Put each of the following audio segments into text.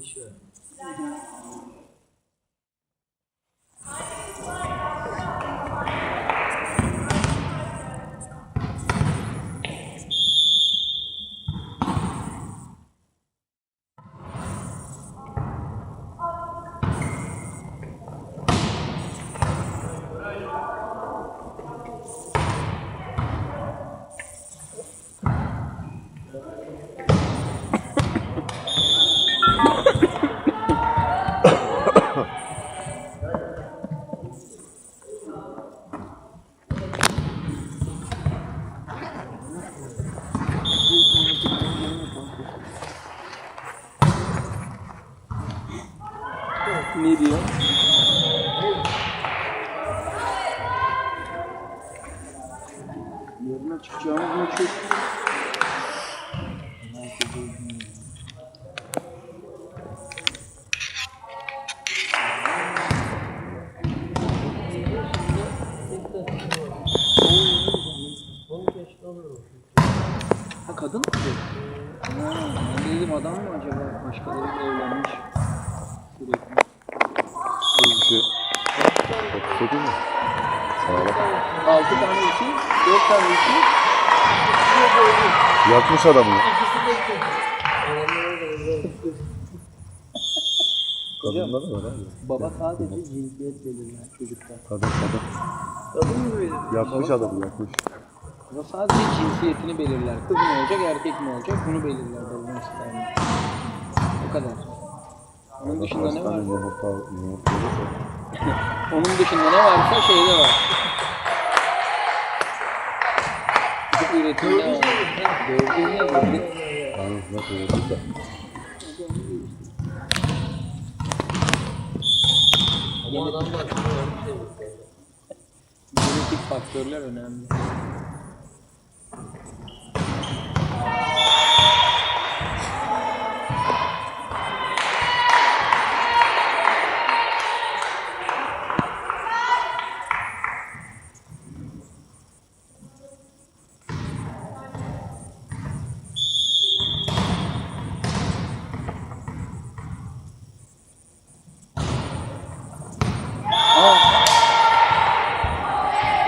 geçiyor. Ne diyor? Yarına çıkacağımız maçı. Ha, kadın mı? Ben de dedim adam mı acaba? Başkalarıyla evlenmiş. Sürekli. 38 mi? Sağ ol. 6 tane için, 4 tane için. Yatmış adamı. Kadınlar da var abi. Baba sadece cinsiyet belirler çocuklar. Kadın. Kadın mı belirler? Yatmış adamı yatmış. Baba sadece cinsiyetini belirler. Kız mı olacak, erkek mi olacak? Bunu belirler babamın spermi. O kadar. Onun dışında ne var? Yumurta olursa. Onun dışında ne varsa şeyde var. Bu üretimde var. Gördüğünde gördük. Tamam nasıl olursa. Ama adamlar Genetik faktörler önemli. Aa!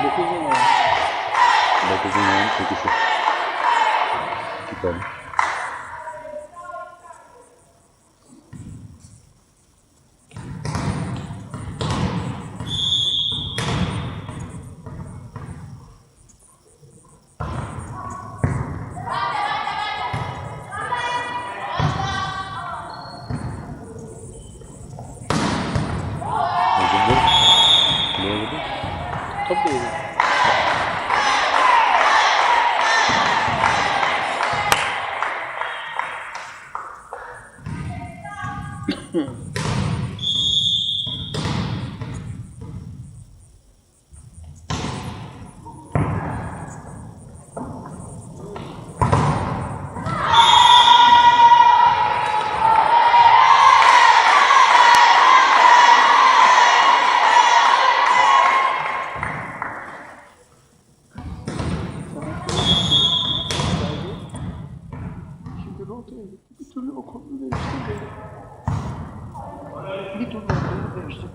9 numara. 9 numaranın çekişi. 2 tane. Ne oldu? Top da yedi. Şimdi rotaya gitti. Bir türlü o konuyu değiştirdi. Bir türlü o konuyu değiştirdi.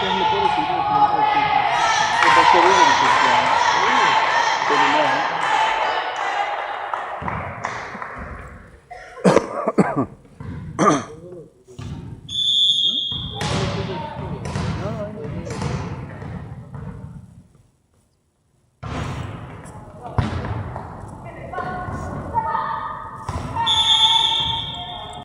Kendi parasıyla okulu okuydu. O başarıyla bir çocuk yani. Benim ha.